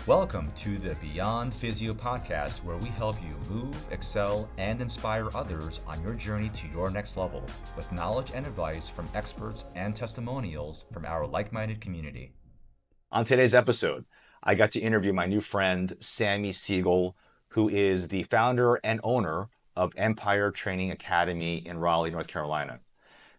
Welcome to the Beyond Physio podcast, where we help you move, excel, and inspire others on your journey to your next level with knowledge and advice from experts and testimonials from our like-minded community. On today's episode, I got to interview my new friend, Sammy Siegel, who is the founder and owner of Empire Training Academy in Raleigh, North Carolina.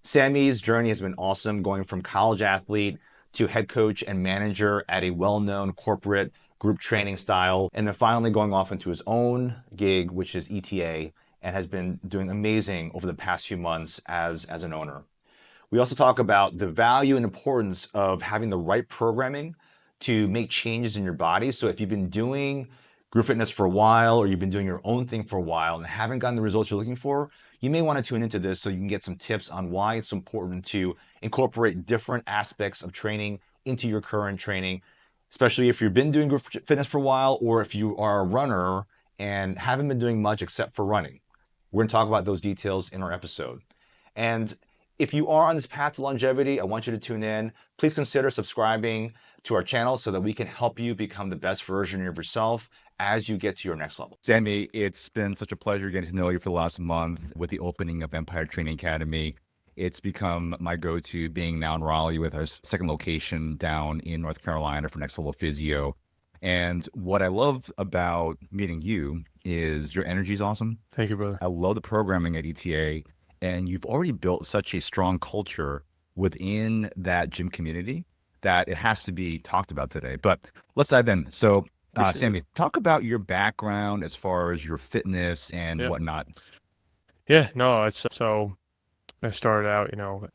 Sammy's journey has been awesome, going from college athlete to head coach and manager at a well-known corporate group training style, and then finally going off into his own gig, which is ETA, and has been doing amazing over the past few months as an owner. We also talk about the value and importance of having the right programming to make changes in your body. So if you've been doing group fitness for a while, or you've been doing your own thing for a while and haven't gotten the results you're looking for, you may want to tune into this so you can get some tips on why it's important to incorporate different aspects of training into your current training, especially if you've been doing group fitness for a while, or if you are a runner and haven't been doing much except for running. We're going to talk about those details in our episode. And if you are on this path to longevity, I want you to tune in. Please consider subscribing to our channel so that we can help you become the best version of yourself as you get to your next level. Sammy, it's been such a pleasure getting to know you for the last month with the opening of Empire Training Academy. It's become my go-to, being now in Raleigh with our second location down in North Carolina for Next Level Physio. And what I love about meeting you is your energy is awesome. Thank you, brother. I love the programming at ETA, and you've already built such a strong culture within that gym community that it has to be talked about today. But let's dive in. So, Sammy, talk about your background as far as your fitness and whatnot. Yeah, no, it's so I started out,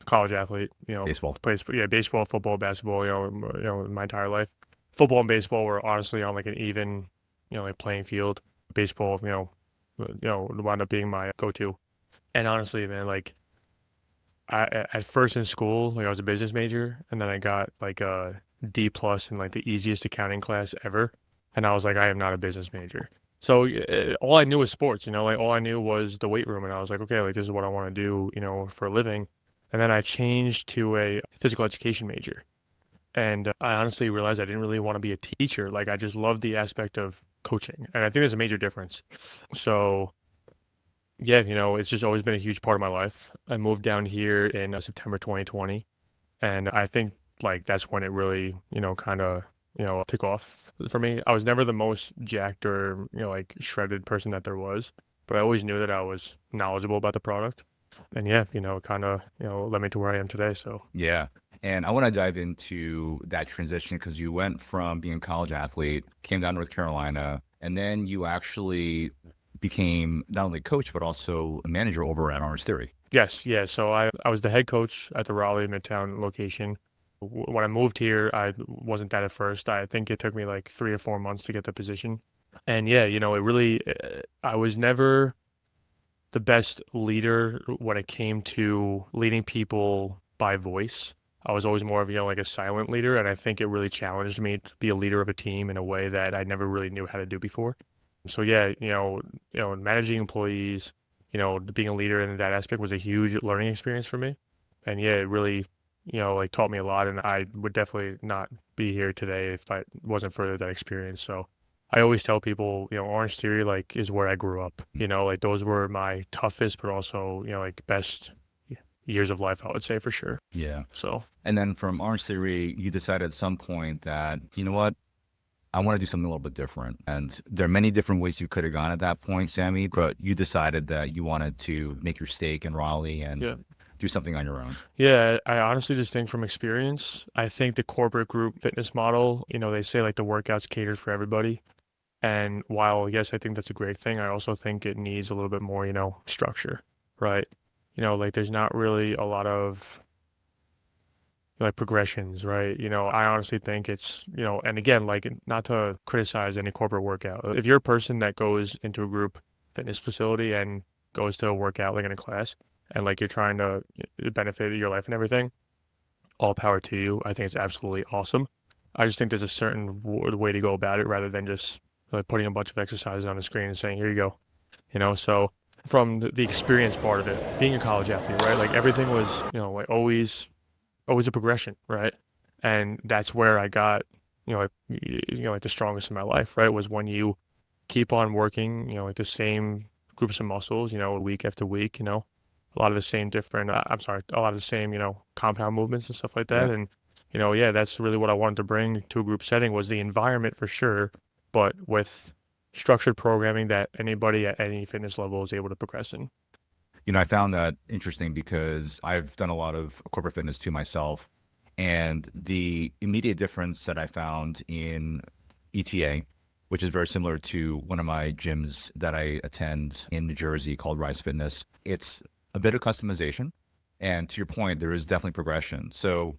college athlete, Baseball. Baseball, football, basketball, my entire life. Football and baseball were honestly on like an even, like playing field. Baseball, wound up being my go-to. And honestly, man, like at first in school, like I was a business major, and then I got like a D+ in like the easiest accounting class ever. And I was like, I am not a business major. So all I knew was sports, like all I knew was the weight room. And I was like, okay, like this is what I want to do, for a living. And then I changed to a physical education major. And I honestly realized I didn't really want to be a teacher. Like I just loved the aspect of coaching. And I think there's a major difference. So yeah, it's just always been a huge part of my life. I moved down here in September 2020. And I think like that's when it really, kind of took off for me. I was never the most jacked or, like shredded person that there was, but I always knew that I was knowledgeable about the product. And yeah, it kind of, led me to where I am today. So yeah. And I want to dive into that transition because you went from being a college athlete, came down to North Carolina, and then you actually became not only a coach, but also a manager over at Orange Theory. Yes. Yeah. So I was the head coach at the Raleigh Midtown location. When I moved here, I wasn't that at first. I think it took me like 3 or 4 months to get the position. And yeah, it really, I was never the best leader when it came to leading people by voice. I was always more of, like a silent leader. And I think it really challenged me to be a leader of a team in a way that I never really knew how to do before. So yeah, managing employees, being a leader in that aspect was a huge learning experience for me. And yeah, it really, like taught me a lot, and I would definitely not be here today if I wasn't for that experience. So I always tell people, Orange Theory, like, is where I grew up, like those were my toughest, but also, like best years of life, I would say for sure. Yeah. So, and then from Orange Theory, you decided at some point that, you know what, I want to do something a little bit different. And there are many different ways you could have gone at that point, Sammy, but you decided that you wanted to make your stake in Raleigh and do something on your own. Yeah, I honestly just think from experience, I think the corporate group fitness model, they say like the workouts catered for everybody. And while, yes, I think that's a great thing, I also think it needs a little bit more, structure, right? Like there's not really a lot of like progressions, right? I honestly think it's, and again, like not to criticize any corporate workout. If you're a person that goes into a group fitness facility and goes to a workout like in a class, and like you're trying to benefit your life and everything, all power to you. I think it's absolutely awesome. I just think there's a certain way to go about it rather than just like putting a bunch of exercises on the screen and saying, here you go. So from the experience part of it, being a college athlete, right? Like everything was, like always a progression, right? And that's where I got like the strongest in my life, right? Was when you keep on working, like the same groups of muscles, week after week, a lot of the same different, I'm sorry, a lot of the same, compound movements and stuff like that. Yeah. And, yeah, that's really what I wanted to bring to a group setting was the environment for sure, but with structured programming that anybody at any fitness level is able to progress in. I found that interesting because I've done a lot of corporate fitness too myself. And the immediate difference that I found in ETA, which is very similar to one of my gyms that I attend in New Jersey called Rise Fitness, it's a bit of customization. And to your point, there is definitely progression. So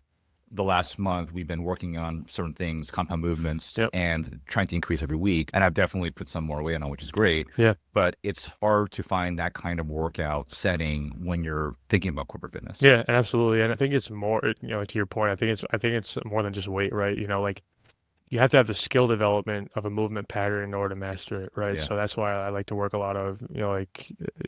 the last month, we've been working on certain things, compound movements, Yep. and trying to increase every week. And I've definitely put some more weight on, which is great. Yeah. But it's hard to find that kind of workout setting when you're thinking about corporate fitness. Yeah, and absolutely. And I think it's more, to your point, I think it's more than just weight, right? Like you have to have the skill development of a movement pattern in order to master it, right? Yeah. So that's why I like to work a lot of,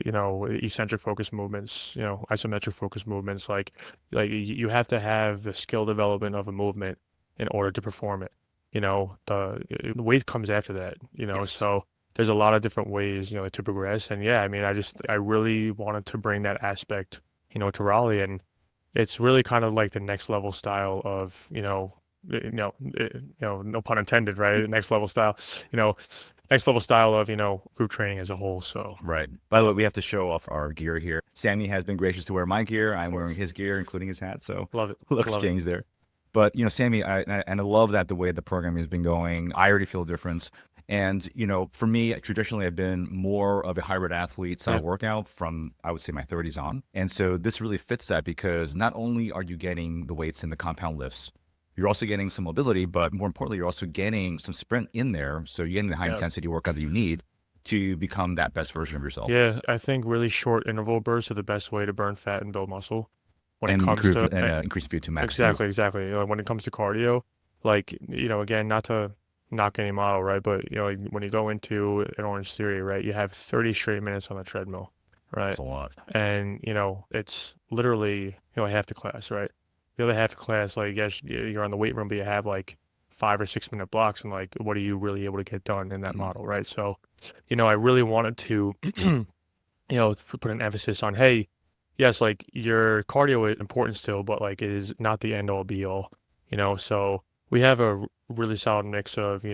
eccentric focus movements, isometric focus movements. Like you have to have the skill development of a movement in order to perform it. The weight comes after that, Yes. so there's a lot of different ways, to progress. And yeah, I mean, I really wanted to bring that aspect, to Raleigh, and it's really kind of like the next level style of, no pun intended, right? Next level style, next level style of, group training as a whole. So, Right. By the way, we have to show off our gear here. Sammy has been gracious to wear my gear. I'm wearing his gear, including his hat. So love it. we'll Love exchange there. But, Sammy, I love that the way the program has been going. I already feel a difference. And, for me, traditionally, I've been more of a hybrid athlete style workout from, I would say, my 30s on. And so this really fits that because not only are you getting the weights in the compound lifts, you're also getting some mobility, but more importantly, you're also getting some sprint in there. So you're getting the high intensity workout that you need to become that best version of yourself. Yeah, I think really short interval bursts are the best way to burn fat and build muscle when and it comes improve to and increase speed to max. exactly. When it comes to cardio, like, again, not to knock any model, right? But, when you go into an Orange Theory, right, you have 30 straight minutes on the treadmill, right? That's a lot. And, it's literally, half the class, right? The other half of class, like, yes, you're on the weight room, but you have like 5 or 6 minute blocks, and like, what are you really able to get done in that model, right? So, I really wanted to, put an emphasis on, hey, yes, like your cardio is important still, but like it is not the end all be all, So we have a really solid mix of,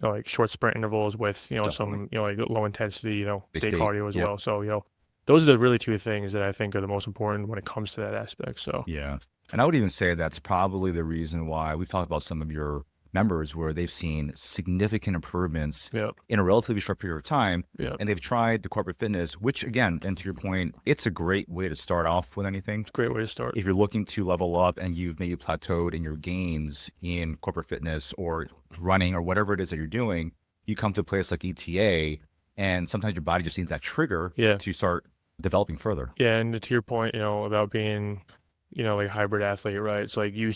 like short sprint intervals with, some, like low intensity, state cardio as well. So, those are the really two things that I think are the most important when it comes to that aspect. So yeah. And I would even say that's probably the reason why we've talked about some of your members where they've seen significant improvements in a relatively short period of time. And they've tried the corporate fitness, which again, and to your point, it's a great way to start off with anything. It's a great way to start. If you're looking to level up and you've maybe plateaued in your gains in corporate fitness or running or whatever it is that you're doing, you come to a place like ETA and sometimes your body just needs that trigger to start developing further. Yeah. And to your point, about being, like a hybrid athlete, right? It's like you,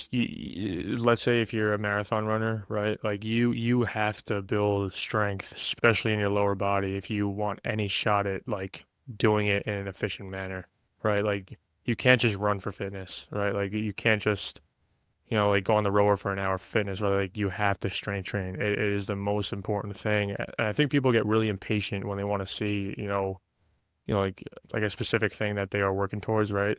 let's say if you're a marathon runner, right? Like you have to build strength, especially in your lower body, if you want any shot at like doing it in an efficient manner, right? Like you can't just run for fitness, right? Like you can't just, like go on the rower for an hour for fitness, right? Like you have to strength train. It is the most important thing. And I think people get really impatient when they want to see, like a specific thing that they are working towards, right?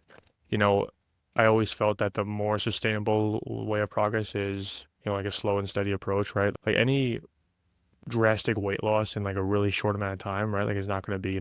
I always felt that the more sustainable way of progress is, like a slow and steady approach, right? Like any drastic weight loss in like a really short amount of time, right? Like it's not going to be,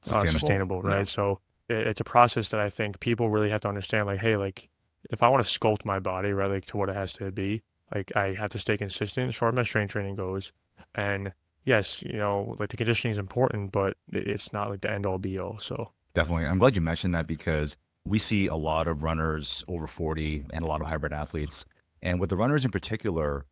sustainable, right? No. So it's a process that I think people really have to understand, like, hey, like if I want to sculpt my body, right, like to what it has to be, like I have to stay consistent as far as my strength training goes. And yes, like the conditioning is important, but it's not like the end all be all. So definitely. I'm glad you mentioned that because we see a lot of runners over 40 and a lot of hybrid athletes. And with the runners in particular,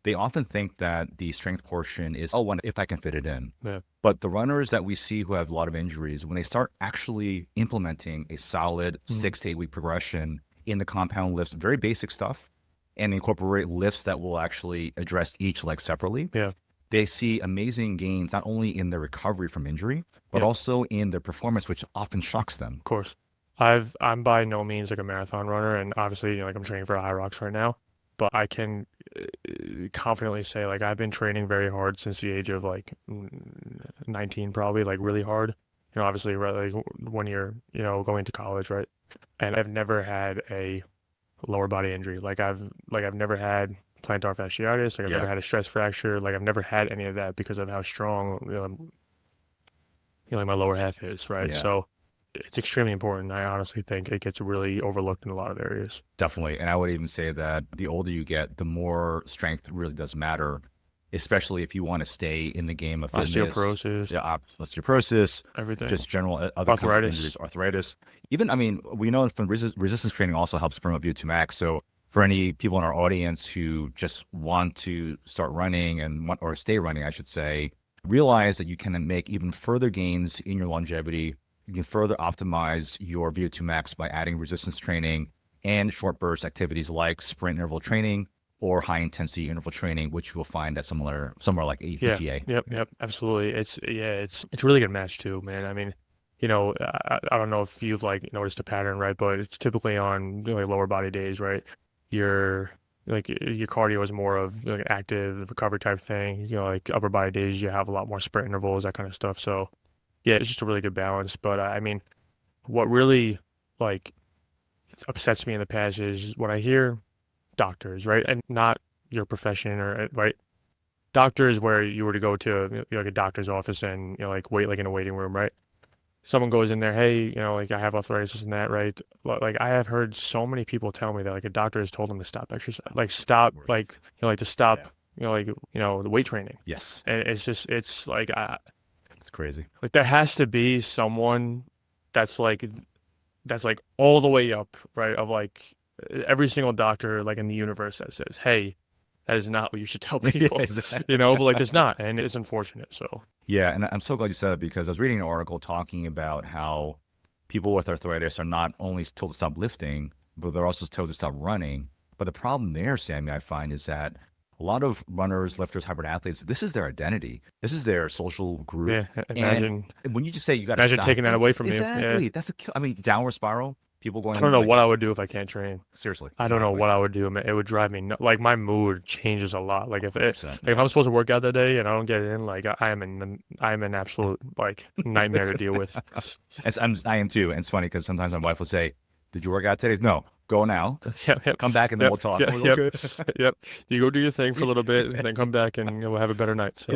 they often think that the strength portion is, if I can fit it in. Yeah. But the runners that we see who have a lot of injuries, when they start actually implementing a solid 6 to 8 week progression in the compound lifts, very basic stuff, and incorporate lifts that will actually address each leg separately, they see amazing gains, not only in their recovery from injury, but also in their performance, which often shocks them. Of course. I'm by no means like a marathon runner, and obviously, like I'm training for a high rocks right now, but I can confidently say like I've been training very hard since the age of like 19, probably, like really hard. Obviously, right, like when you're, going to college, right? And I've never had a lower body injury. I've never had plantar fasciitis. Like I've never Yeah. had a stress fracture. Like I've never had any of that because of how strong, like my lower half is, right? Yeah. So it's extremely important. I honestly think it gets really overlooked in a lot of areas. Definitely. And I would even say that the older you get, the more strength really does matter, especially if you want to stay in the game of fitness. Osteoporosis, Yeah, osteoporosis, everything. just general other kinds of Arthritis. injuries, arthritis. Even, I mean, we know from resistance training also helps promote VO2 max. So for any people in our audience who just want to start running or stay running, I should say, realize that you can make even further gains in your longevity. You can further optimize your VO2 max by adding resistance training and short burst activities like sprint interval training or high intensity interval training, which you will find at somewhere like PTA. Yep, absolutely. It's a really good match too, man. I mean, I don't know if you've like noticed a pattern, right? But it's typically on like lower body days, right? Your cardio is more of like an active recovery type thing. Like upper body days, you have a lot more sprint intervals, that kind of stuff. So yeah, it's just a really good balance. But I mean, what really like upsets me in the past is when I hear doctors, right? And not your profession, or right? Doctors where you were to go to like a doctor's office and like wait like in a waiting room, right? Someone goes in there, hey, like I have arthritis and that, right? Like I have heard so many people tell me that like a doctor has told them to stop exercise, like stop, like like to stop, the weight training. Yes. And it's like It's crazy. like there has to be someone that's like all the way up, right? Of like every single doctor like in the universe that says, hey, that is not what you should tell people, Exactly. but like there's not, and it's unfortunate. So Yeah, and I'm so glad you said that because I was reading an article talking about how people with arthritis are not only told to stop lifting, but they're also told to stop running. But the problem there, Sammy, I find is that a lot of runners, lifters, hybrid athletes, this is their identity. This is their social group. yeah, imagine And when you just say you got to stop, taking that away from you. exactly. Yeah. That's I mean, downward spiral. People going. I don't know like, what I would do if I can't train. seriously. I don't know exactly. what I would do, man. It would drive me like my mood changes a lot. Like if 100%, like if I'm supposed to work out that day and I don't get it in, like I am an absolute like nightmare to deal with. I am too. And it's funny because sometimes my wife will say, "Did you work out today?" No. Go now. Yep. Come back and then we'll talk. Yep. I'm Yep. like, okay. Yep. You go do your thing for a little bit, and then come back, and we'll have a better night. So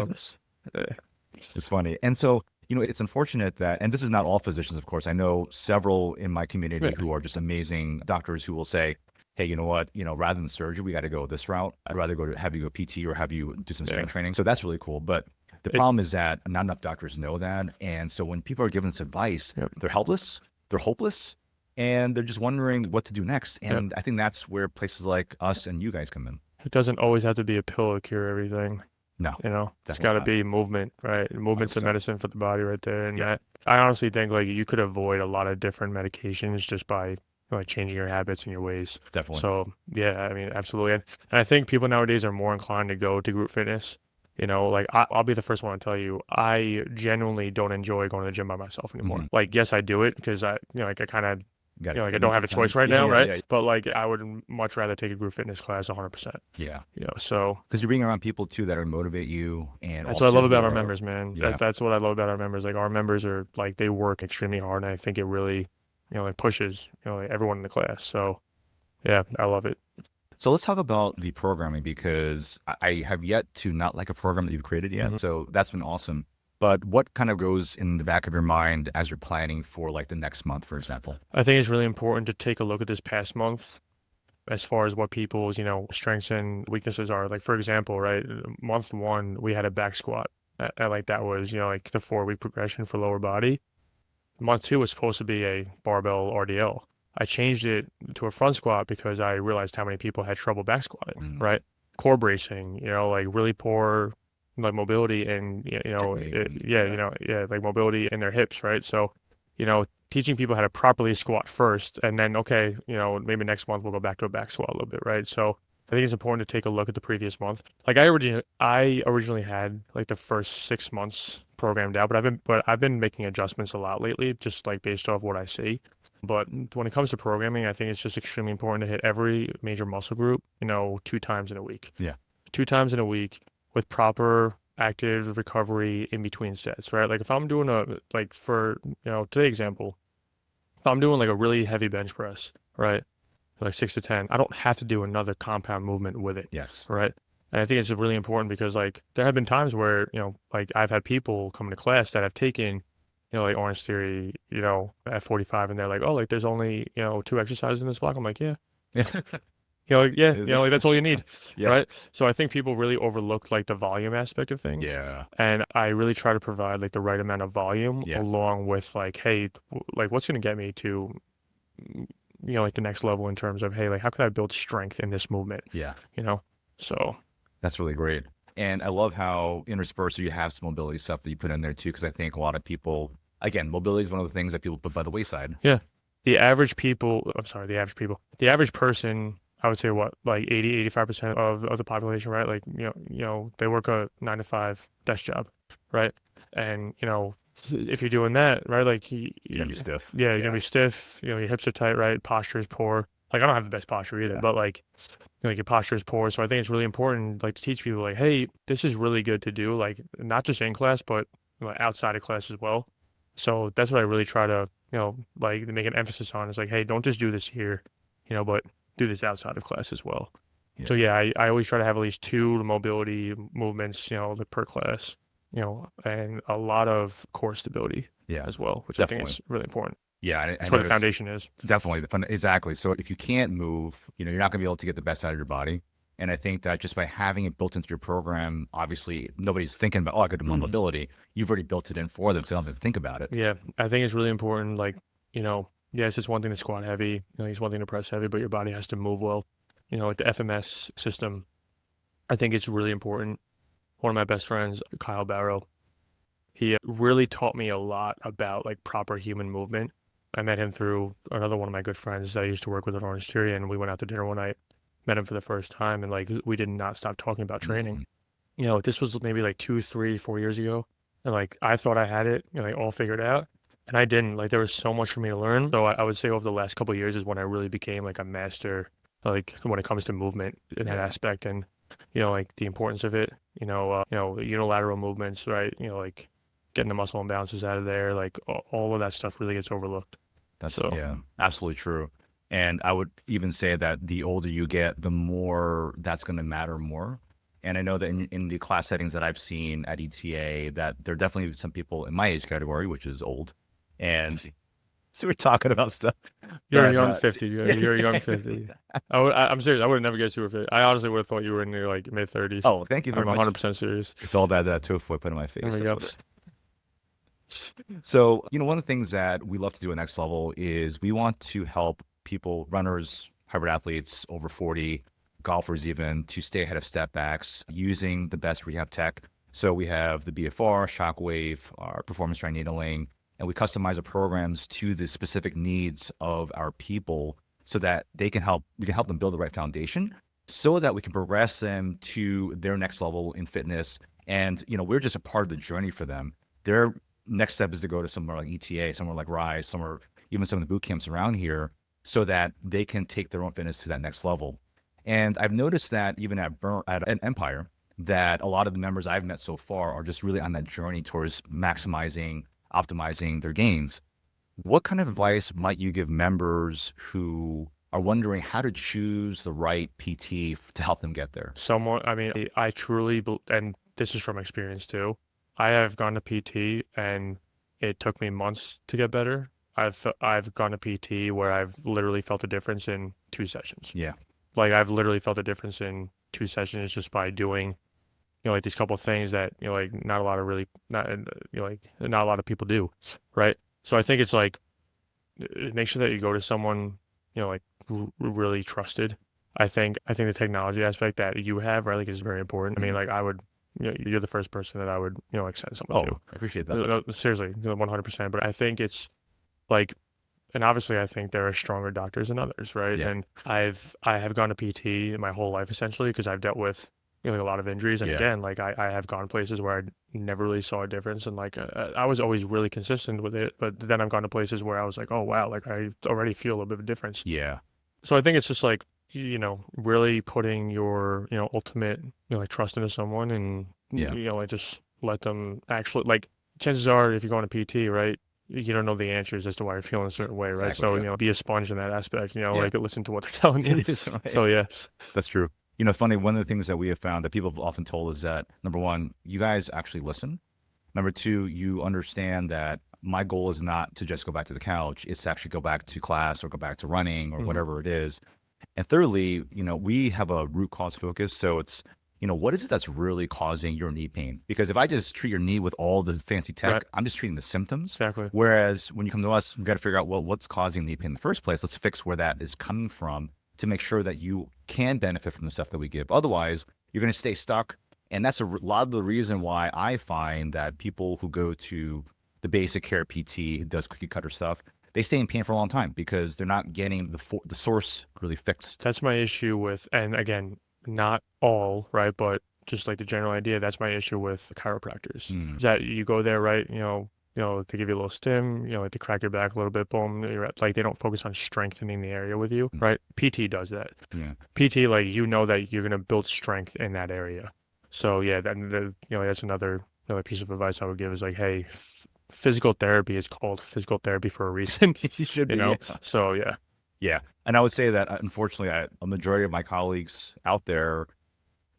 It's funny. And so, it's unfortunate that, and this is not all physicians, of course. I know several in my community Yeah. who are just amazing doctors who will say, hey, you know what, rather than surgery, we got to go this route. I'd rather have you go PT or have you do some strength training. So that's really cool. But the problem is that not enough doctors know that. And so when people are given this advice, they're helpless, they're hopeless, and they're just wondering what to do next. And I think that's where places like us and you guys come in. It doesn't always have to be a pill to cure everything. No, it's got to be movement, right? Movement's a 100%. medicine for the body right there. And I honestly think like you could avoid a lot of different medications just by like changing your habits and your ways. Definitely. So yeah, I mean, absolutely. And I think people nowadays are more inclined to go to group fitness. Like I'll be the first one to tell you, I genuinely don't enjoy going to the gym by myself anymore. Mm-hmm. Like, yes, I do it because I kind of, like I get don't in have a choice right sometimes. now, right? Yeah. But like I would much rather take a group fitness class 100%. Yeah. So because you're being around people too that are motivate you, and that's what I love about our are- members, man. Yeah. That's what I love about our members. Like our members are like they work extremely hard, and I think it really, like pushes like everyone in the class. So yeah, I love it. So let's talk about the programming because I have yet to not like a program that you've created yet. Mm-hmm. So that's been awesome. But what kind of goes in the back of your mind as you're planning for like the next month, for example? I think it's really important to take a look at this past month as far as what people's, strengths and weaknesses are. Like, for example, right, month 1, we had a back squat. Like that was, like the 4-week progression for lower body. Month 2 was supposed to be a barbell RDL. I changed it to a front squat because I realized how many people had trouble back squatting, right? Core bracing, like really poor like mobility and like mobility in their hips, right? So teaching people how to properly squat first, and then maybe next month we'll go back to a back squat a little bit, right? So I think it's important to take a look at the previous month. Like I originally had like the first 6 months programmed out, but I've been making adjustments a lot lately, just like based off what I see. But when it comes to programming, I think it's just extremely important to hit every major muscle group, 2 times in a week. Yeah. 2 times in a week with proper active recovery in between sets, right? Like if I'm doing today example, if I'm doing like a really heavy bench press, right? Like 6 to 10, I don't have to do another compound movement with it. Yes. Right. And I think it's really important because like there have been times where, like I've had people come to class that have taken, like Orange Theory, at 45 and they're like, oh, like there's only, 2 exercises in this block. I'm like, yeah. Yeah. Like, yeah, Is like it? that's all you need. Yeah. Right. So I think people really overlook like the volume aspect of things. Yeah. And I really try to provide like the right amount of volume Yeah. along with like, hey, like what's going to get me to, like the next level in terms of, hey, like how can I build strength in this movement? Yeah. So That's really great. And I love how interspersed you have some mobility stuff that you put in there too, because I think a lot of people, again, mobility is one of the things that people put by the wayside. the average the average person, I would say what, like 85% of the population, right? Like, they work a 9 to 5 desk job, right? And, if you're doing that, right, like You're gonna be stiff. yeah, you're gonna be stiff, your hips are tight, right? Posture is poor. Like I don't have the best posture either, Yeah. but like, your posture is poor. So I think it's really important, like to teach people like, hey, this is really good to do, like not just in class, but outside of class as well. So that's what I really try to, like make an emphasis on is like, hey, don't just do this here, but do this outside of class as well. Yeah. So yeah, I always try to have at least 2 mobility movements, like per class, and a lot of core stability Yeah. as well, which Definitely. I think is really important. Yeah. That's where the foundation is. Definitely. Exactly. So if you can't move, you're not going to be able to get the best out of your body. And I think that just by having it built into your program, obviously nobody's thinking about, I could do more mobility. You've already built it in for them, so they don't have to think about it. Yeah, I think it's really important. Like, yes, it's one thing to squat heavy, it's one thing to press heavy, but your body has to move well. With the FMS system, I think it's really important. One of my best friends, Kyle Barrow, he really taught me a lot about like proper human movement. I met him through another one of my good friends that I used to work with at Orange Theory, and we went out to dinner one night, met him for the first time, and like we did not stop talking about training. This was maybe like 2, 3, 4 years ago, and like I thought I had it, like all figured out, and I didn't. Like there was so much for me to learn. So I would say over the last couple of years is when I really became like a master, like when it comes to movement in that aspect, and like the importance of it. Unilateral movements, right? Like getting the muscle imbalances out of there, like all of that stuff really gets overlooked. Yeah, absolutely true. And I would even say that the older you get, the more that's going to matter more. And I know that in the class settings that I've seen at ETA, that there are definitely some people in my age category, which is old. And so we're talking about stuff. You're a young 50. You're a young 50. I'm serious. I would have never guessed you were 50. I honestly would have thought you were in your like mid 30s. Oh, thank you very I'm much. 100% serious. It's all that tofu I put in my face. There we go. So, one of the things that we love to do at Next Level is we want to help people, runners, hybrid athletes over 40, golfers even, to stay ahead of step backs using the best rehab tech. So we have the BFR, Shockwave, our performance dry needling, and we customize the programs to the specific needs of our people so that we can help them build the right foundation so that we can progress them to their next level in fitness. And, we're just a part of the journey for them. Their next step is to go to somewhere like ETA, somewhere like Rise, even some of the boot camps around here, so that they can take their own fitness to that next level. And I've noticed that even at Empire, that a lot of the members I've met so far are just really on that journey towards maximizing, optimizing their gains. What kind of advice might you give members who are wondering how to choose the right PT to help them get there? I truly, and this is from experience too, I have gone to PT and it took me months to get better. I've gone to PT where I've literally felt a difference in 2 sessions. Yeah. Like I've literally felt a difference in 2 sessions just by doing, like these couple of things that, like not a lot of people do. Right. So I think it's like, make sure that you go to someone, like really trusted. I think the technology aspect that you have, right, like is very important. I mean, like I would, you're the first person that I would, like send someone to. I appreciate that. No, seriously, 100%. But I think it's like, and obviously I think there are stronger doctors than others, right? Yeah. And I have gone to PT my whole life essentially because I've dealt with, like a lot of injuries. And Yeah. again, like I have gone places where I never really saw a difference, and like I was always really consistent with it. But then I've gone to places where I was like, oh wow, like I already feel a little bit of a difference. Yeah. So I think it's just like, really putting your, ultimate, like trust into someone, and, Yeah. like just let them actually, like, chances are if you're going to PT, right, you don't know the answers as to why you're feeling a certain way, right? Exactly, So, yeah. be a sponge in that aspect, Yeah. like listen to what they're telling you. It is, right? So, yeah. That's true. Funny, one of the things that we have found that people have often told is that, number one, you guys actually listen. Number two, you understand that my goal is not to just go back to the couch. It's to actually go back to class or go back to running or Mhm. whatever it is. And thirdly, we have a root cause focus. So it's, what is it that's really causing your knee pain? Because if I just treat your knee with all the fancy tech, Right. I'm just treating the symptoms. Exactly. Whereas when you come to us, we've got to figure out, well, what's causing knee pain in the first place? Let's fix where that is coming from to make sure that you can benefit from the stuff that we give. Otherwise, you're going to stay stuck. And that's a lot of the reason why I find that people who go to the basic care PT who does cookie cutter stuff, they stay in pain for a long time because they're not getting the source really fixed. That's my issue with, and again, not all, right, but just like the general idea, that's my issue with chiropractors. Is that you go there, right, to give you a little stim, like to crack your back a little bit, boom, like they don't focus on strengthening the area with you, right? PT does that. Yeah. PT, like, that you're going to build strength in that area. So yeah, that's another piece of advice I would give is like, hey, physical therapy is called physical therapy for a reason. You should be. Yeah. Yeah. So yeah. Yeah. And I would say that unfortunately, a majority of my colleagues out there,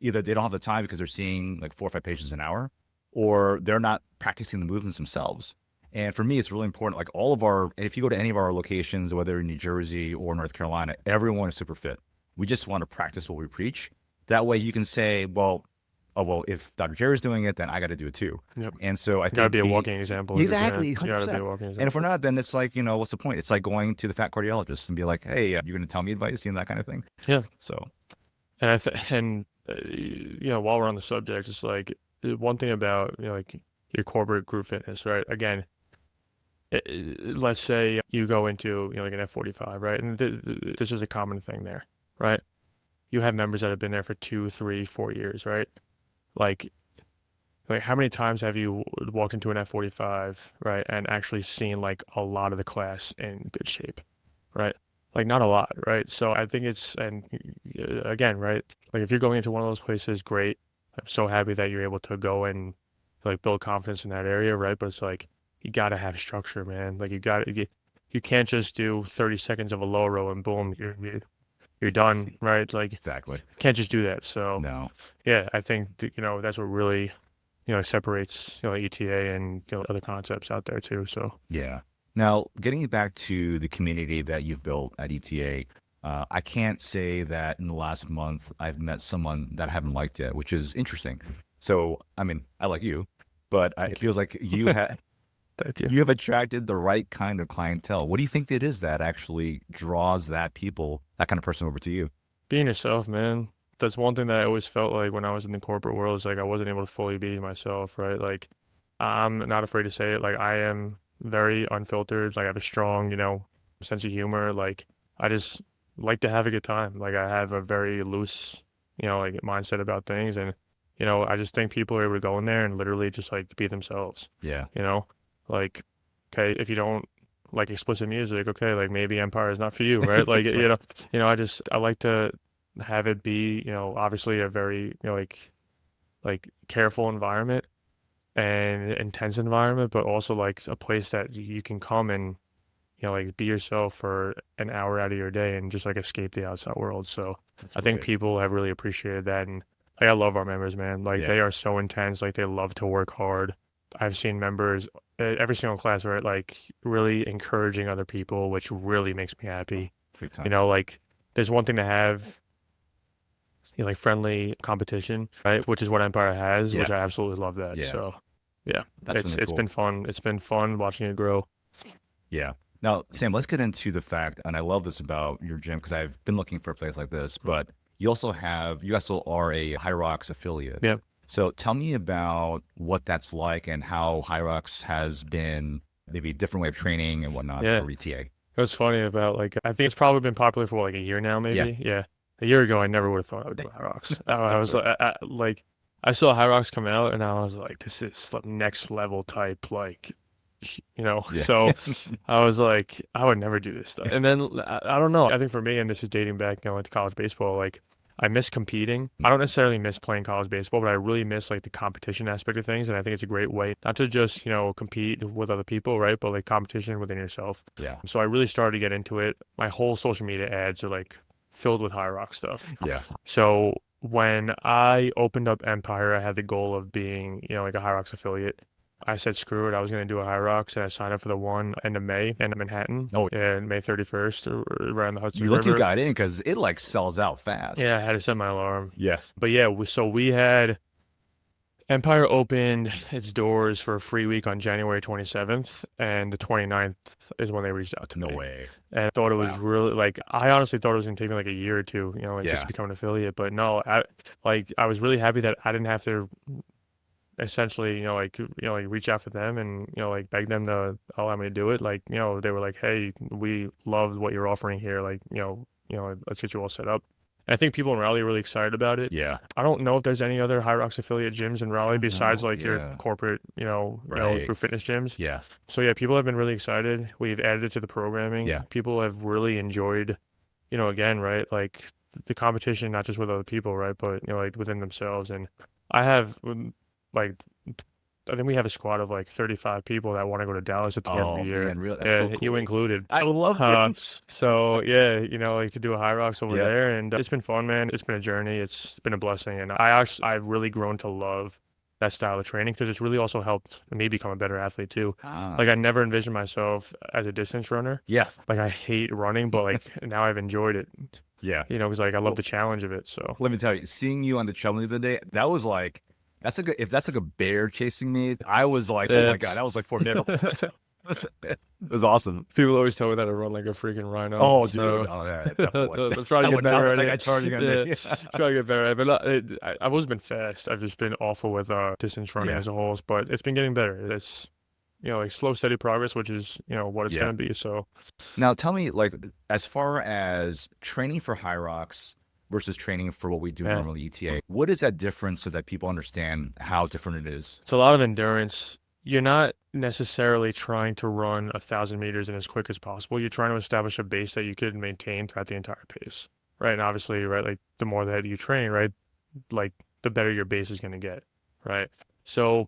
either they don't have the time because they're seeing like 4 or 5 patients an hour, or they're not practicing the movements themselves. And for me, it's really important. Like and if you go to any of our locations, whether in New Jersey or North Carolina, everyone is super fit. We just want to practice what we preach. That way you can say, well, if Dr. Jerry's doing it, then I got to do it too. Yep. And so I think Gotta be a walking example. Exactly, You gotta be 100%. a walking example. And if we're not, then it's like, what's the point? It's like going to the fat cardiologist and be like, hey, you're going to tell me advice, that kind of thing. Yeah. So, and while we're on the subject, it's like one thing about like your corporate group fitness, right? Again, let's say you go into like an F45, right? And this is a common thing there, right? You have members that have been there for 2, 3, 4 years, right? Like how many times have you walked into an F45, right, and actually seen like a lot of the class in good shape, right? Like not a lot, right? So I think and again, right, like if you're going into one of those places, great. I'm so happy that you're able to go and like build confidence in that area, right? But it's like you got to have structure, man. Like you can't just do 30 seconds of a low row and boom, you're done, right? Like exactly. Can't just do that. So No. yeah, I think that's what really separates ETA and other concepts out there too. So Yeah. Now, getting back to the community that you've built at ETA, I can't say that in the last month I've met someone that I haven't liked yet, which is interesting. So, I mean, I like you, but it feels like you have attracted the right kind of clientele. What do you think it is that actually draws that kind of person over to you? Being yourself, man. That's one thing that I always felt like when I was in the corporate world is like I wasn't able to fully be myself, right? Like I'm not afraid to say it. Like I am very unfiltered. Like I have a strong, sense of humor. Like I just like to have a good time. Like I have a very loose, like mindset about things. And, I just think people are able to go in there and literally just like be themselves. Yeah. Like, okay, if you don't like explicit music, okay, like maybe Empire is not for you, right? Like, I like to have it be, obviously a very, like careful environment and intense environment, but also like a place that you can come and, like be yourself for an hour out of your day and just like escape the outside world. So I think people have really appreciated that. And like, I love our members, man. Like they are so intense. Like they love to work hard. I've seen members every single class, right? Like really encouraging other people, which really makes me happy. Like there's one thing to have, like friendly competition, right? Which is what Empire has, which I absolutely love that. Yeah. So yeah, That's it's been fun. It's been fun watching it grow. Yeah. Now, Sam, let's get into the fact, and I love this about your gym because I've been looking for a place like this, but you also are a Hyrox affiliate. Yeah. So tell me about what that's like and how Hyrox has been maybe a different way of training and whatnot for ETA. What's funny about like, I think it's probably been popular for like a year now, maybe. Yeah. a year ago, I never would have thought I would do high rocks. I was like, I saw high rocks come out, and I was like, this is like next level type, like, Yeah. So I was like, I would never do this stuff. And then I don't know. I think for me, and this is dating back, to college baseball, like I miss competing. I don't necessarily miss playing college baseball, but I really miss like the competition aspect of things. And I think it's a great way not to just, compete with other people, right? But like competition within yourself. Yeah. So I really started to get into it. My whole social media ads are like filled with high rock stuff. Yeah. So when I opened up Empire, I had the goal of being, like a High Rocks affiliate. I said, screw it. I was going to do a High Rocks, and I signed up for the one end of May in Manhattan. Oh, and May 31st, around the Hudson you lucky you River. got in because it like sells out fast. Yeah, I had to set my alarm. Yes. But yeah, so we had Empire opened its doors for a free week on January 27th, and the 29th is when they reached out to me. No way. And I thought it was really, like, I honestly thought it was going to take me like a year or two, just to become an affiliate. But no, I was really happy that I didn't have to essentially, reach out to them and, like beg them to allow me to do it. Like, they were like, hey, we love what you're offering here. Like, let's get you all set up. And I think people in Raleigh are really excited about it. Yeah. I don't know if there's any other High Rocks affiliate gyms in Raleigh besides like your corporate, Right. group fitness gyms. Yeah. So yeah, people have been really excited. We've added it to the programming. Yeah. People have really enjoyed, again, right, like the competition, not just with other people, right, but like within themselves. And I have like, I think we have a squad of like 35 people that want to go to Dallas at the end of the year. Man, really? That's so cool. You included. I love it. So yeah, like to do a High Rocks over Yeah. there, and it's been fun, man. It's been a journey. It's been a blessing, and I've really grown to love that style of training because it's really also helped me become a better athlete too. Like I never envisioned myself as a distance runner. Yeah. Like I hate running, but like now I've enjoyed it. Yeah. Because like I love the challenge of it. So Let me tell you, seeing you on the treadmill the other day, that was like, if that's like a bear chasing me, I was like, oh my God, that was like formidable. It was awesome. People always tell me that I run like a freaking rhino. Oh, so, dude. Oh, yeah. I'm trying to get better at it. I charging on me. Trying to get better at it. But I've always been fast. I've just been awful with distance running as a whole. But it's been getting better. It's like slow, steady progress, which is what it's going to be. So now tell me, like, as far as training for High Rocks versus training for what we do normally ETA, what is that difference so that people understand how different it is? It's a lot of endurance. You're not necessarily trying to run 1,000 meters in as quick as possible. You're trying to establish a base that you could maintain throughout the entire pace, right? And obviously, right, like the more that you train, right, like the better your base is going to get, right? So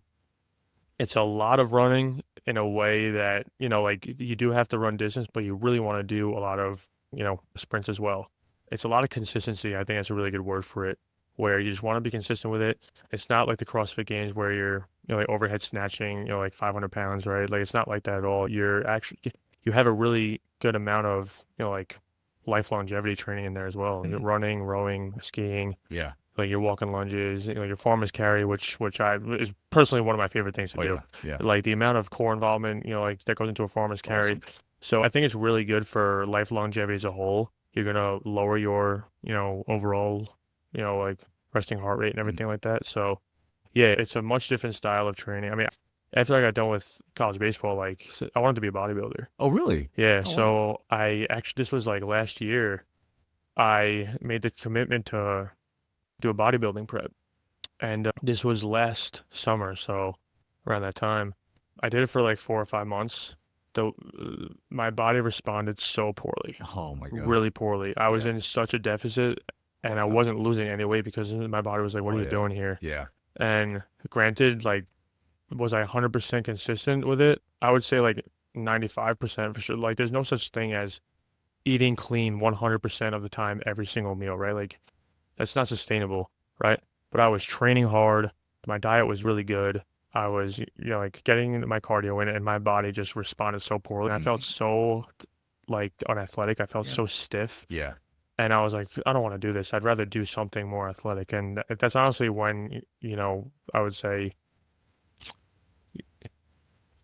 it's a lot of running in a way that, like you do have to run distance, but you really want to do a lot of, sprints as well. It's a lot of consistency. I think that's a really good word for it, where you just want to be consistent with it. It's not like the CrossFit Games where you're, like overhead snatching, like 500 pounds, right? Like it's not like that at all. You have a really good amount of, like life longevity training in there as well. You're running, rowing, skiing. Yeah. Like your walking lunges, your farmer's carry, which is personally one of my favorite things to do. Yeah. Like the amount of core involvement, like that goes into a farmer's carry. So I think it's really good for life longevity as a whole. You're going to lower your, overall, like resting heart rate and everything like that. So yeah, it's a much different style of training. I mean, after I got done with college baseball, like I wanted to be a bodybuilder. Oh, really? Yeah. Oh, so I actually, this was like last year, I made the commitment to do a bodybuilding prep. And this was last summer. So around that time, I did it for like 4 or 5 months. My body responded so poorly. Oh my God. Really poorly. I was in such a deficit and I wasn't losing any weight because my body was like, what are you doing here? Yeah. And granted, like, was I 100% consistent with it? I would say like 95% for sure. Like there's no such thing as eating clean 100% of the time, every single meal, right? Like that's not sustainable, right? But I was training hard. My diet was really good. I was, like getting my cardio in and my body just responded so poorly. And I felt so like unathletic. I felt so stiff. Yeah. And I was like, I don't want to do this. I'd rather do something more athletic. And that's honestly when, I would say,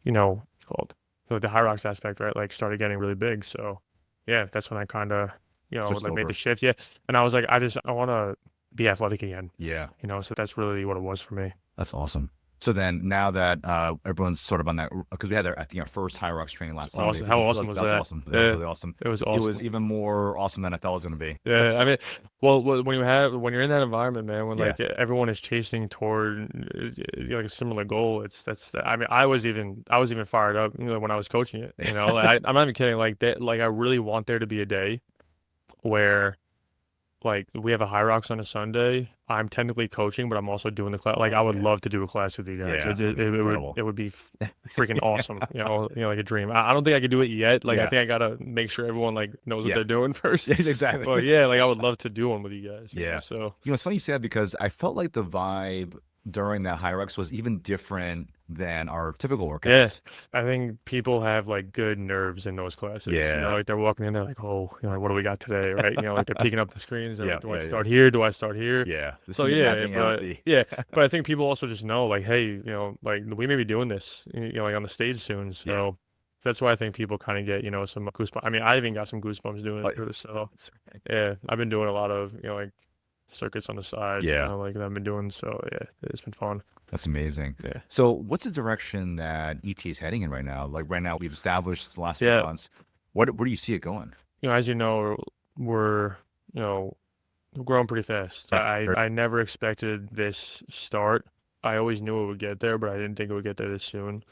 called the High Rocks aspect, right? Like started getting really big. So yeah, that's when I kind of, like made the shift. Yeah. And I was like, I want to be athletic again. Yeah. So that's really what it was for me. That's awesome. So then now that everyone's sort of on that, because we had I think our first High Rocks training last Sunday. Awesome. How awesome was That was that? awesome. That was Yeah, really awesome. it was It awesome. was even more awesome than I thought it was going to be. Yeah, I mean, well, when you're in that environment, man, when Yeah. like everyone is chasing toward like a similar goal, I mean, I was even fired up, when I was coaching it. I'm not even kidding. Like that, like I really want there to be a day where like we have a High Rocks on a Sunday. I'm technically coaching, but I'm also doing the class. Like I would love to do a class with you guys. Yeah, It would be freaking awesome. Like a dream. I don't think I could do it yet. Like I think I gotta make sure everyone like knows what they're doing first. Exactly. But yeah, like I would love to do one with you guys. Yeah. So it's funny you say that because I felt like the vibe during that High Rocks was even different than our typical workouts. Yeah, I think people have like good nerves in those classes. Yeah. Like they're walking in, they're like, oh, like what do we got today, right? Like they're peeking up the screens. Yeah, Do I start here? Do I start here? Yeah. So but I think people also just know like, hey, like we may be doing this, like on the stage soon. So that's why I think people kind of get, some goosebumps. I mean, I even got some goosebumps doing it too. So yeah, I've been doing a lot of, like circuits on the side. Like that I've been doing. So yeah, it's been fun. That's amazing. Yeah. So what's the direction that ET is heading in right now? Like right now we've established the last few months. Where do you see it going? As you know, we're growing pretty fast. I never expected this start. I always knew it would get there, but I didn't think it would get there this soon.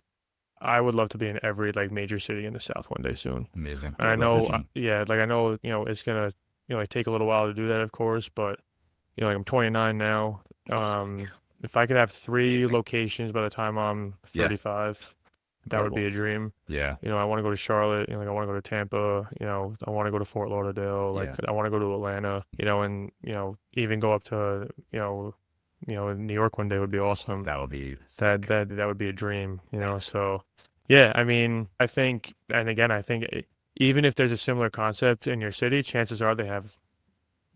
I would love to be in every like major city in the South one day soon. Amazing. And I know, like I know, it's gonna, like take a little while to do that, of course, but like I'm 29 now. If I could have 3 locations by the time I'm 35, that would be a dream. Yeah. I want to go to Charlotte, like I want to go to Tampa, I want to go to Fort Lauderdale, like I want to go to Atlanta, and even go up to, New York one day would be awesome. That would be that would be a dream, So yeah, I mean, I think, and again, I think even if there's a similar concept in your city, chances are they have,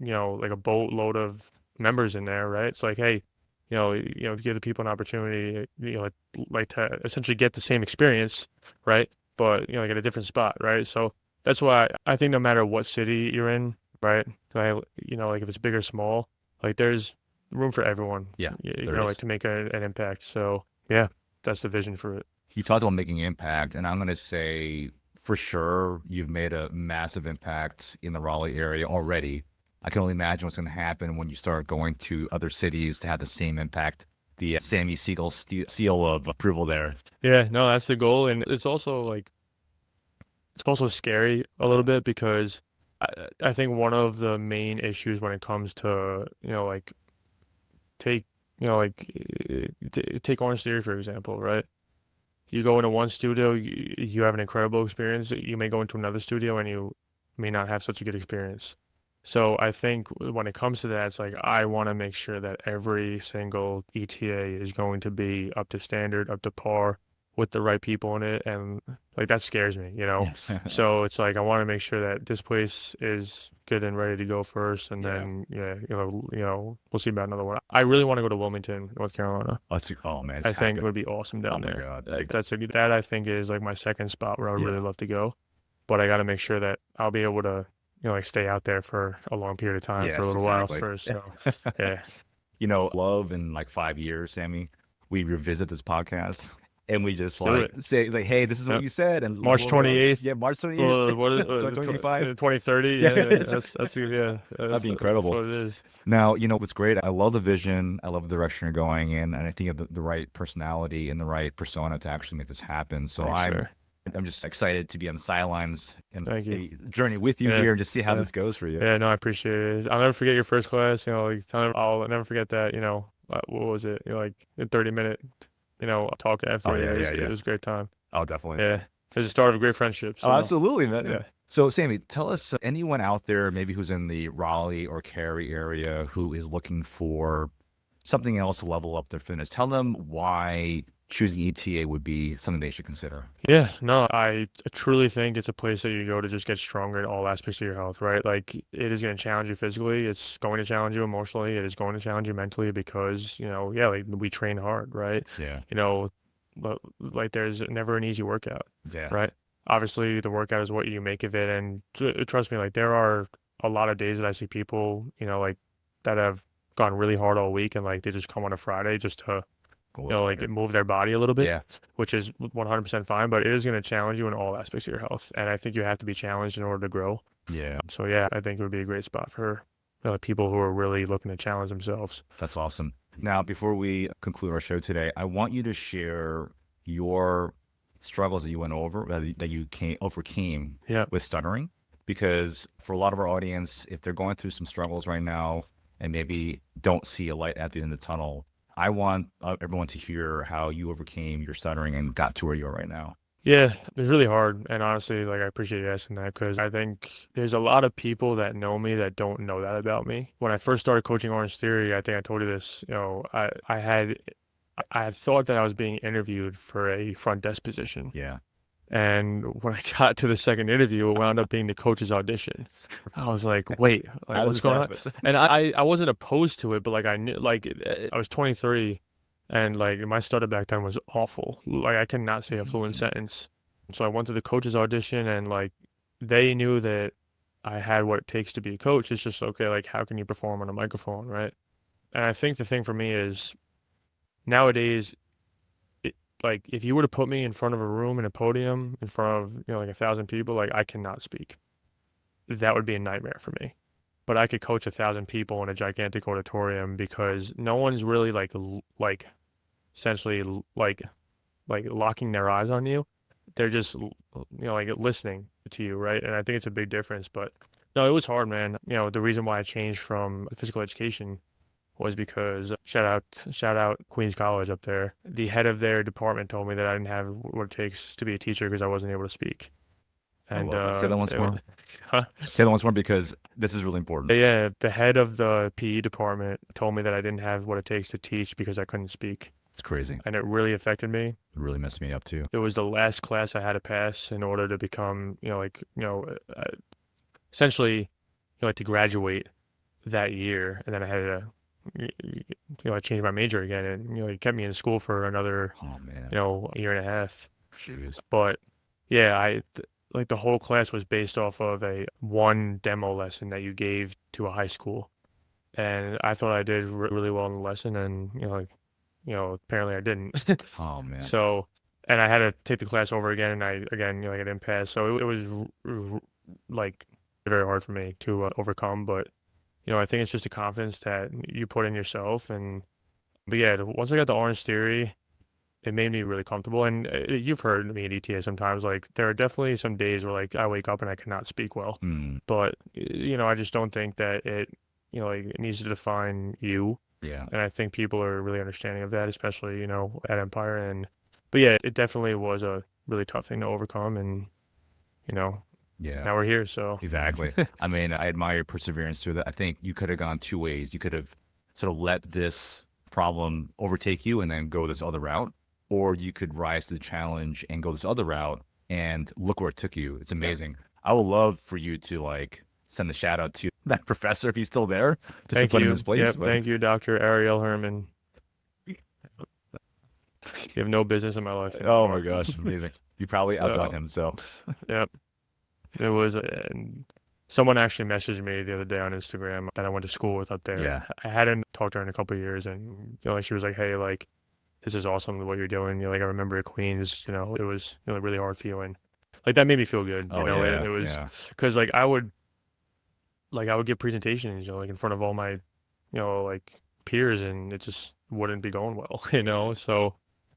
like a boatload of members in there, right? It's like, hey, give the people an opportunity, like to essentially get the same experience, right? But, like at a different spot, right? So that's why I think no matter what city you're in, right? Like if it's big or small, like there's room for everyone. Yeah. Like to make an impact. So yeah, that's the vision for it. You talked about making impact, and I'm going to say for sure you've made a massive impact in the Raleigh area already. I can only imagine what's going to happen when you start going to other cities to have the same impact. The Sammy Siegel seal of approval there. Yeah, no, that's the goal. And it's also scary a little bit because I think one of the main issues when it comes to, take Orange Theory, for example, right? You go into one studio, you have an incredible experience. You may go into another studio and you may not have such a good experience. So I think when it comes to that, it's like I want to make sure that every single ETA is going to be up to standard, up to par with the right people in it. And like that scares me, So it's like I want to make sure that this place is good and ready to go first. And then, we'll see about another one. I really want to go to Wilmington, North Carolina. Oh, man. I think it would be awesome down there. God. That I think is like my second spot where I would really love to go. But I got to make sure that I'll be able to, like stay out there for a long period of time for a little while first. So, yeah. Love in like 5 years, Sammy, we revisit this podcast and we just say like, hey, this is what you said. And March 28th. Yeah, March 28th. What is 2025? 2030. Yeah, That'd be incredible. That's what it is. Now, what's great. I love the vision. I love the direction you're going in. And I think you have the right personality and the right persona to actually make this happen. So I'm just excited to be on the sidelines and journey with you here and just see how this goes for you. Yeah, no, I appreciate it. I'll never forget your first class. I'll never forget that. What was it? Like a 30-minute, talk after. It was a great time. Oh, definitely. Yeah, it was the start of a great friendship. So. Oh, absolutely, man. Yeah. So, Sammy, tell us anyone out there maybe who's in the Raleigh or Cary area who is looking for something else to level up their fitness. Tell them why choosing ETA would be something they should consider. Yeah, no, I truly think it's a place that you go to just get stronger in all aspects of your health, right? Like it is going to challenge you physically. It's going to challenge you emotionally. It is going to challenge you mentally because, like we train hard, right? Yeah. Like there's never an easy workout, right? Obviously the workout is what you make of it. And trust me, like there are a lot of days that I see people, like that have gone really hard all week and like they just come on a Friday just to like move their body a little bit, Yeah. which is 100% fine, but it is going to challenge you in all aspects of your health. And I think you have to be challenged in order to grow. Yeah. So yeah, I think it would be a great spot for people who are really looking to challenge themselves. That's awesome. Now, before we conclude our show today, I want you to share your struggles that you went over, that you overcame Yeah. with stuttering. Because for a lot of our audience, if they're going through some struggles right now and maybe don't see a light at the end of the tunnel, I want everyone to hear how you overcame your stuttering and got to where you are right now. Yeah, it's really hard. And honestly, like I appreciate you asking that because I think there's a lot of people that know me that don't know that about me. When I first started coaching Orange Theory, I think I told you this, I had thought that I was being interviewed for a front desk position. Yeah. And when I got to the second interview, it wound up being the coach's audition. I was like, wait, like, what's going on? And I wasn't opposed to it, but like I knew, like I was 23 and like my stutter back then was awful. Like I cannot say a fluent sentence. So I went to the coach's audition and like they knew that I had what it takes to be a coach. It's just, okay, like how can you perform on a microphone, right? And I think the thing for me is nowadays, like if you were to put me in front of a room in a podium in front of like 1,000 people, like I cannot speak. That would be a nightmare for me. But I could coach 1,000 people in a gigantic auditorium because no one's really like essentially like locking their eyes on you. They're just like listening to you, right? And I think it's a big difference. But no, it was hard, man. The reason why I changed from physical education was because shout out Queens College up there. The head of their department told me that I didn't have what it takes to be a teacher because I wasn't able to speak. And say that once more. Huh? Say that once more because this is really important. Yeah, the head of the PE department told me that I didn't have what it takes to teach because I couldn't speak. It's crazy. And it really affected me. It really messed me up too. It was the last class I had to pass in order to become, essentially, like to graduate that year. And then I had to I changed my major again, and it kept me in school for another year and a half. Jeez. But yeah, like the whole class was based off of one demo lesson that you gave to a high school, and I thought I did really well in the lesson, and apparently I didn't. Oh man. So, and I had to take the class over again, and I didn't pass. So it was like very hard for me to overcome, but. I think it's just a confidence that you put in yourself. But yeah, once I got the Orange Theory, it made me really comfortable. And you've heard me at ETA sometimes, like there are definitely some days where like I wake up and I cannot speak well. But, I just don't think that it needs to define you. Yeah. And I think people are really understanding of that, especially, at Empire. But yeah, it definitely was a really tough thing to overcome. And, yeah. Now we're here, so. Exactly. I mean, I admire your perseverance through that. I think you could have gone two ways. You could have sort of let this problem overtake you and then go this other route, or you could rise to the challenge and go this other route and look where it took you. It's amazing. Yeah. I would love for you to like send a shout out to that professor if he's still there, just to put him in his place. Yep, thank you, Dr. Ariel Herman. You have no business in my life anymore. Oh my gosh, amazing. You probably outdone him, so. Yep. It was, someone actually messaged me the other day on Instagram that I went to school with up there. Yeah. I hadn't talked to her in a couple of years, and she was like, "Hey, like, this is awesome what you're doing. I remember at Queens, it was really hard for you, and like that made me feel good. It was because like I would give presentations, like in front of all my, like peers, and it just wouldn't be going well, So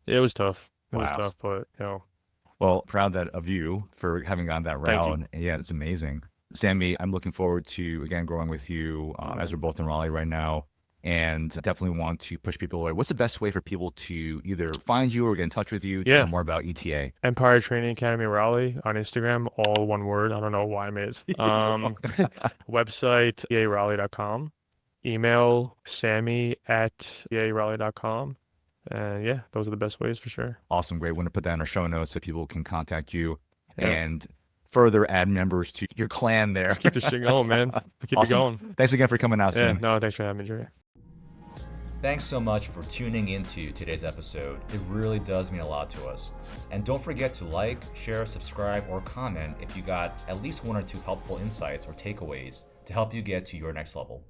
it was tough. It was tough, but Well, proud of you for having gone that route. Yeah, it's amazing. Sammy, I'm looking forward to, again, growing with you as we're both in Raleigh right now, and definitely want to push people away. What's the best way for people to either find you or get in touch with you to learn more about ETA? Empire Training Academy Raleigh on Instagram, all one word. I don't know why I made it. Website, earaleigh.com. Email, sammy@earaleigh.com. And yeah, those are the best ways for sure. Awesome. Great. We're going to put that in our show notes so people can contact you and further add members to your clan there. Let's keep this shit going, man. Keep it going. Thanks again for coming out, Sam. No, thanks for having me, Jerry. Thanks so much for tuning into today's episode. It really does mean a lot to us. And don't forget to like, share, subscribe, or comment if you got at least one or two helpful insights or takeaways to help you get to your next level.